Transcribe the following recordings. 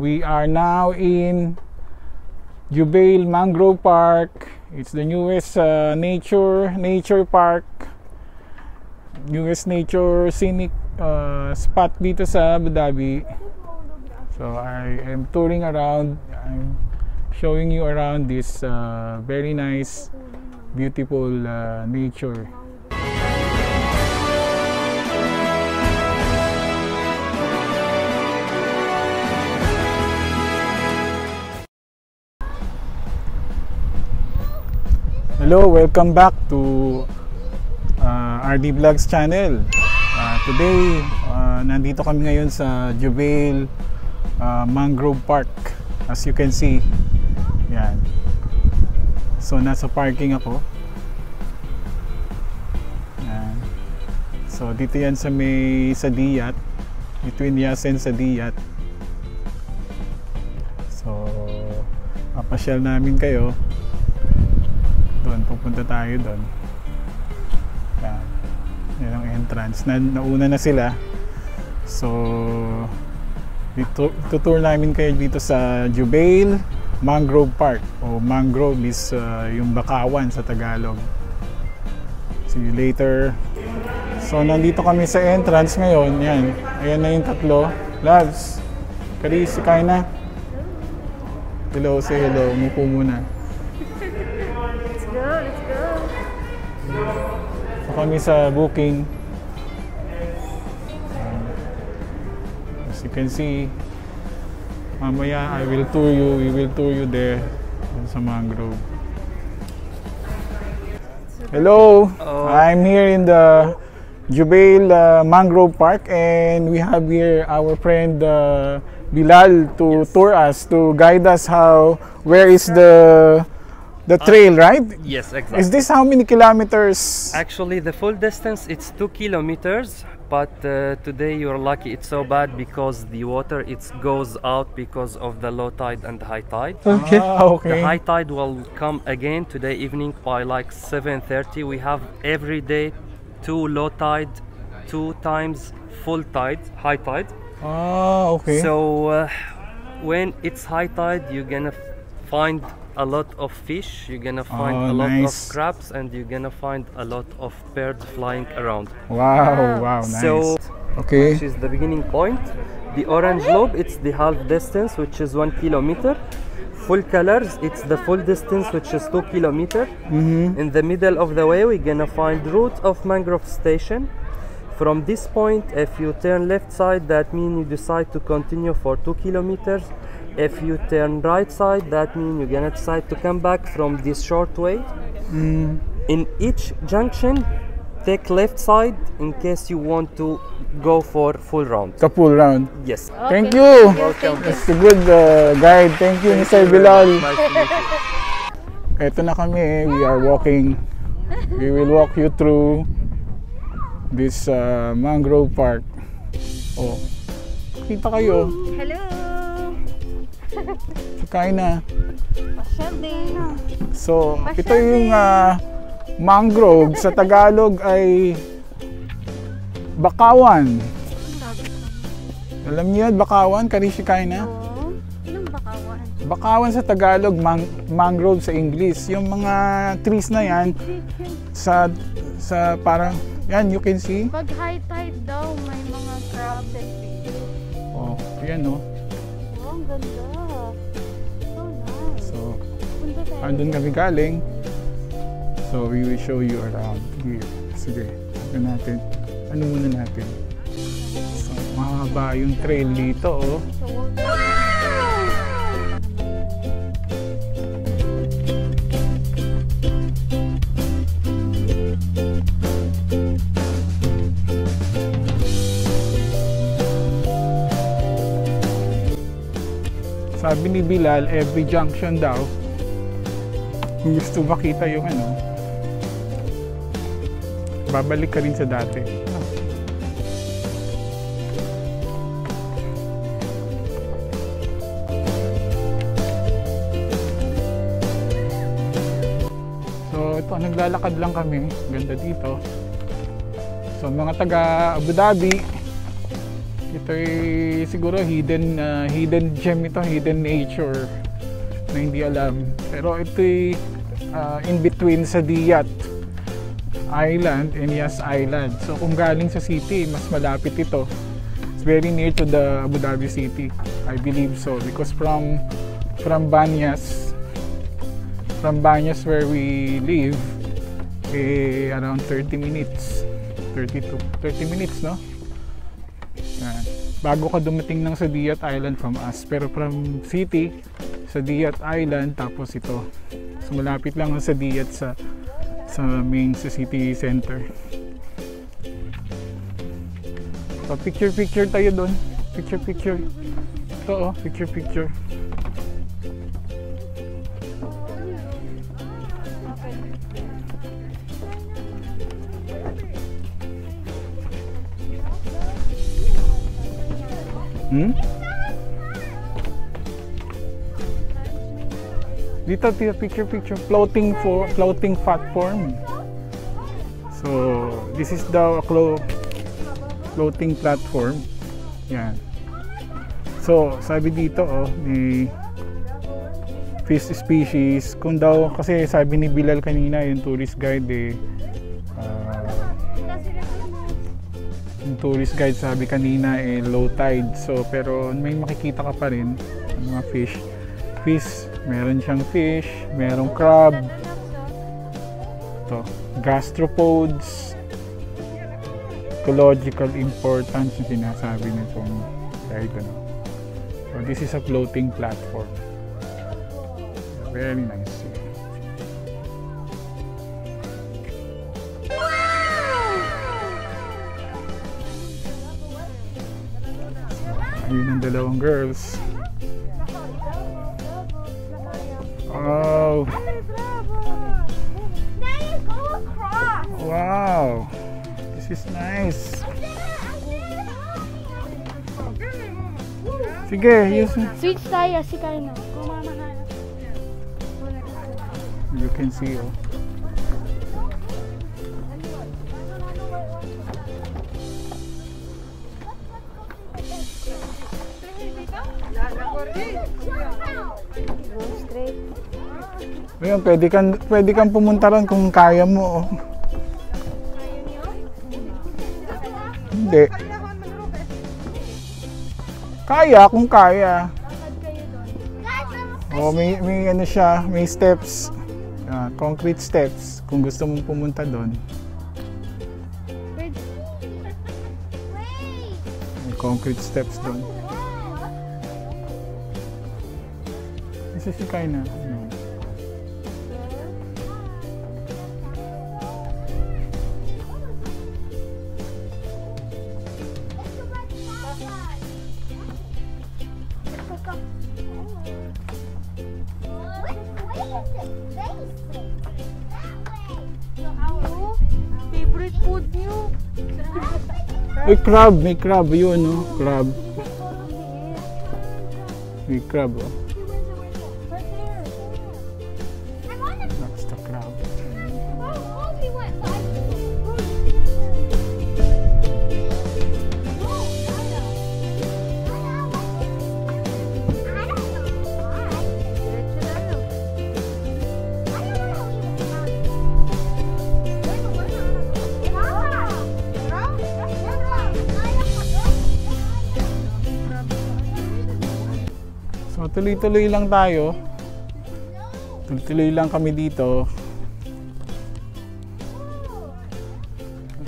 We are now in Jubail Mangrove Park. It's the newest nature park, newest nature scenic spot dito sa Abu Dhabi. So I am touring around. I'm showing you around this very nice, beautiful nature. Hello, welcome back to RD Vlogs channel. Today, nandito kami ngayon sa Jubail Mangrove Park. As you can see, yan. So, nasa parking ako. Yan. So, dito yan sa may Sadiyat, between Yas and Sadiyat. So, papasyal namin kayo. Doon, pupunta tayo doon. Yan. Yan ang entrance. Nauna na sila. So, tutour namin kayo dito sa Jubail Mangrove Park. O mangrove is yung bakawan sa Tagalog. See you later. So, nandito kami sa entrance ngayon. Yan. Ayan na yung tatlo. Loves, Karis, kain na. Hello, say hello. Umupo muna. Kami sa booking. As you can see, mamaya I will tour you. We will tour you there sa mangrove. Hello, I'm here in the Jubail Mangrove Park, and we have here our friend Bilal to tour us, to guide us where is the trail, right? Yes, exactly. Is this how many kilometers? Actually, the full distance it's 2 kilometers, but today you're lucky. It's so bad because the water goes out because of the low tide and high tide. Okay. Okay. The high tide will come again today evening by like 7:30. We have every day 2 low tide, 2 times full tide, high tide. Okay. So when it's high tide, you're gonna find a lot of fish, you're gonna find a lot of crabs, and you're gonna find a lot of birds flying around. Wow, nice. So, okay. which is the beginning point. The orange lobe, it's the half distance, which is 1 kilometer. Full colors, it's the full distance, which is 2 kilometer. In the middle of the way, we're gonna find route of mangrove station. From this point, if you turn left side, that means you decide to continue for 2 kilometers. If you turn right side, that means you're gonna decide to come back from this short way. In each junction, take left side in case you want to go for full round. The full round. Yes. Okay. Thank you. Welcome. That's a good guide. Thank you, Mr. Bilal. Nice to meet you. Ito na kami. We are walking. We will walk you through this mangrove park. Oh, kita kayo. Hello. Kain na. Pasyal din. So, ito yung mangrove. Sa Tagalog ay bakawan. Alam niyo yan, bakawan? Karishi, kain na? Oo. Anong bakawan? Bakawan sa Tagalog, mangrove sa English. Yung mga trees na yan, sa parang, yan, you can see. Pag high tide daw, may mga crabs and fish. Oh, yan no. Oh, ang ganda. So nice. So, Punta tayo. andun kami galing. So, we will show you around here. Sige, natin. Ano muna natin? So, mahaba yung trail dito, oh. So, wow! Sabi ni Bilal, every junction daw, kung gusto makita yung ano, babalik ka rin sa dati. So ito, naglalakad lang kami. Ganda dito. So mga taga Abu Dhabi, Ito ay siguro hidden gem ito, hidden nature na hindi alam. Pero ito ay in between sa Diyat Island and Yas Island. So kung galing sa city, mas malapit ito. It's very near to the Abu Dhabi city. I believe so because from Banyas where we live, around 30 minutes. 30 minutes, no? Yan. Bago ka dumating ng sa Diyat Island from us. Pero from city, sa Diyat Island, tapos ito. So malapit lang sa Diyat sa main sa city center. So picture tayo doon. Picture. Ito picture. Dito picture floating platform. So this is the floating platform. Yan. So sabi dito may fish species. Kung daw kasi sabi ni Bilal kanina yung tourist guide yung tourist guide sabi kanina low tide. So pero may makikita ka pa rin mga fish. Meron siyang fish, merong crab. Ito, gastropods. Ecological importance yung sinasabi nitong guide. So this is a floating platform. Very nice. Ayun ang dalawang girls. Oh. Wow. This is nice. Sige, use it. Switch tayo, si Kaino. Kumamahan. You can see, Ayun, pwede kang pumunta ron kung kaya mo. Hindi. Kaya kung kaya. May ano siya, may steps. Concrete steps kung gusto mong pumunta doon. May concrete steps doon. Isa si Kaina. Favorite food niyo? May crab yun, no? Crab. May crab, That's the crab. So tuloy-tuloy lang tayo. Tuloy-tuloy lang kami dito.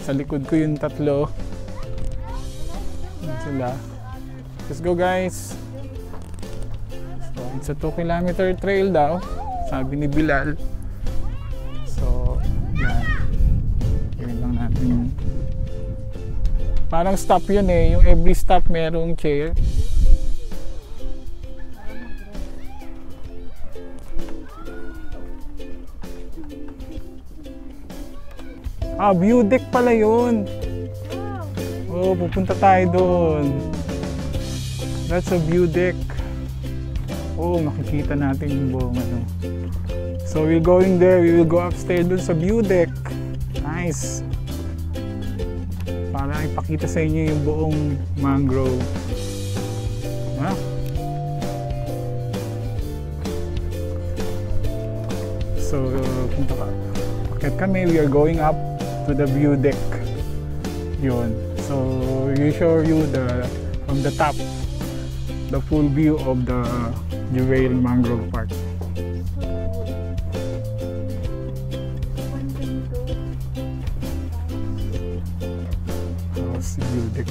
Sa likod ko yung tatlo. Yan sila. Let's go, guys. So it's a 2-kilometer trail daw, sabi ni Bilal. So yan. Gawin lang natin yun. Parang stop yun yung every stop merong chair. View deck pala yun. Oh, pupunta tayo doon. That's a view deck. Oh, makikita natin yung buong ano. So we're going there. We will go upstairs doon sa view deck. Nice. para ipakita sa inyo yung buong mangrove. So, punta ka. Pakit kami, we are going up to the view deck. Yun. So, we show you from the top, the full view of the Jubail Mangrove Park. How's the view deck?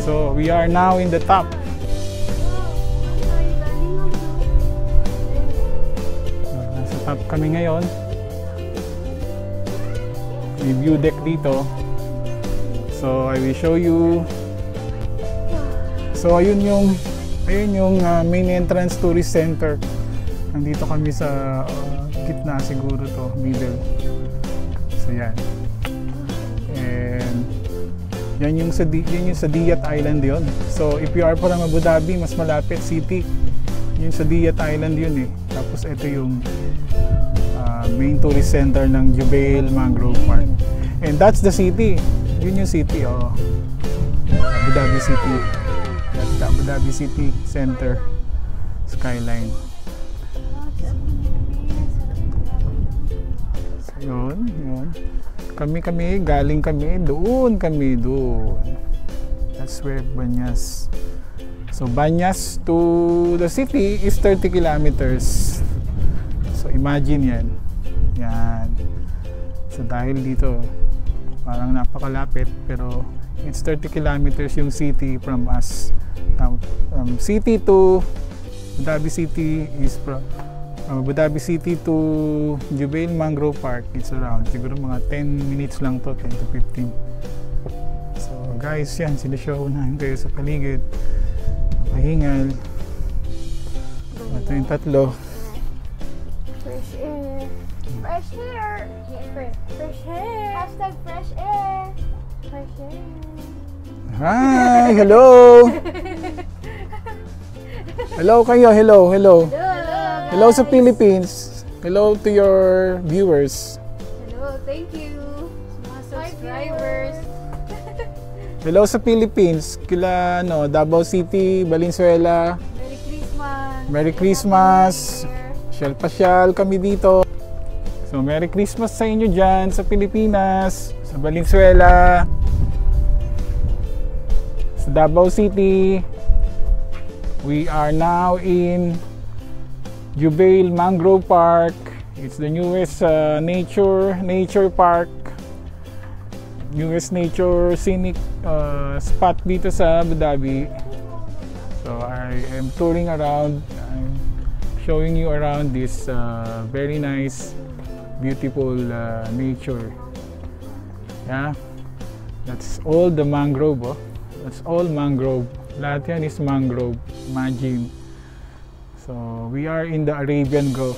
So we are now in the top. Nasa top kami ngayon. May view deck dito. So I will show you. So ayun yung main entrance tourist center. Nandito kami sa gitna siguro to, middle. So yan. Yan yung sa Diyat Island yun. So if you are from Abu Dhabi, mas malapit city. Yung sa Diyat Island yun eh. Tapos ito yung main tourist center ng Jubail Mangrove Park. And that's the city. Yun yung city, oh. Abu Dhabi City. That's the Abu Dhabi City Center skyline. So yun. Galing kami doon. That's where Banyas. So Banyas to the city is 30 kilometers. So imagine yan. So dahil dito parang napakalapit, pero it's 30 kilometers yung city from us. From city to Abu Dhabi City is from Abu Dhabi City to Jubail Mangrove Park. It's around siguro mga 10 minutes lang to, 10 to 15. So guys, yan, sinishow namin kayo sa paligid. Pahingal. Ito yung tatlo. Fresh air. Fresh air. Fresh air. Hashtag fresh air. Fresh air. Hi! Hello! Hello kayo, hello. Hello sa Philippines. Hello to your viewers. Hello, thank you. Mga subscribers. Hello sa Philippines. Kila Davao City, Valenzuela. Merry Christmas. Merry Christmas. Pasyal kami dito. So Merry Christmas sa inyo dyan sa Pilipinas, sa Valenzuela, sa Davao City. We are now in Jubail Mangrove Park. It's the newest nature park, newest nature scenic spot dito sa Abu Dhabi. So I am touring around. I'm showing you around this very nice, beautiful nature. Yeah, that's all the mangrove. Oh. That's all mangrove. Lahat yan is mangrove. Imagine. So, we are in the Arabian Gulf.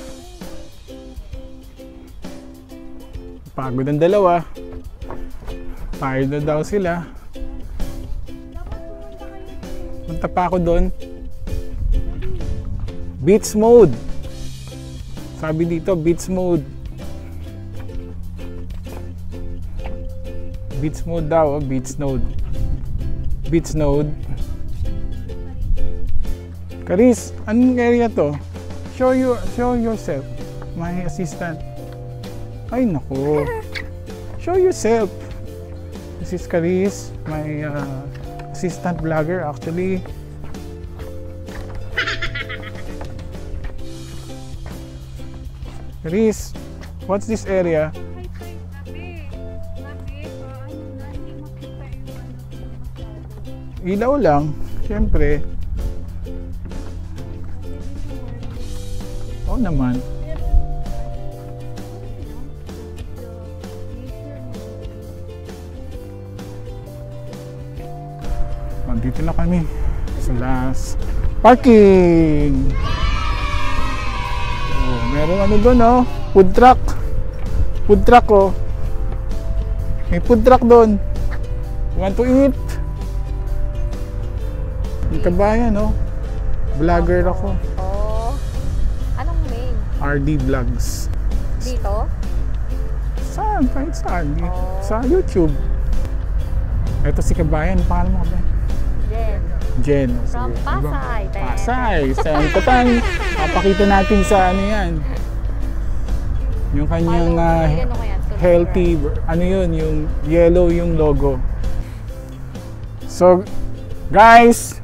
Pagod ang dalawa. Tired na daw sila. Punta pa ako doon. Beach mode. Sabi dito, beach mode. Beach mode daw, beach node. Beach node. Karis, anong area to? Show yourself, my assistant. Ay naku. Show yourself. This is Karis, my assistant vlogger actually. Karis, what's this area? Ilaw lang, siyempre. Oo naman. Nandito na kami sa last parking. Oh, meron ano doon, oh, food truck. Food truck, oh. May food truck doon. Want to eat? Yung kabayan, no? Vlogger ako. Oh. Anong name? RD Vlogs. Dito? Saan? Kahit saan. Oh. Sa YouTube. Ito si kabayan. Paano mo ba? Jen. Jen. From Sige. Pasay. Pasay. Ito tang papakita natin sa ano yan. Yung kanyang healthy, ano yun, yung yellow yung logo. So, guys,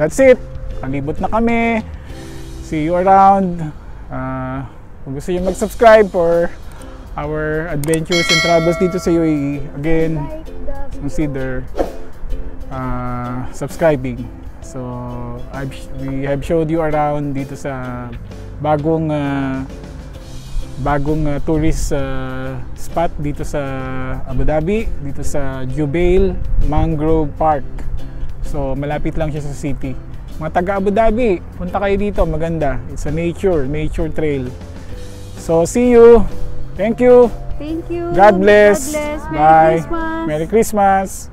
that's it. Palibot na kami. See you around. Kung gusto nyo mag-subscribe for our adventures and travels dito sa UAE, again, consider subscribing. So, we have showed you around dito sa bagong tourist spot dito sa Abu Dhabi, dito sa Jubail Mangrove Park. So malapit lang siya sa city. Mga taga Abu Dhabi, punta kayo dito, maganda. It's a nature trail. So see you. Thank you. Thank you. God bless. God bless. Bye. Merry Christmas. Merry Christmas.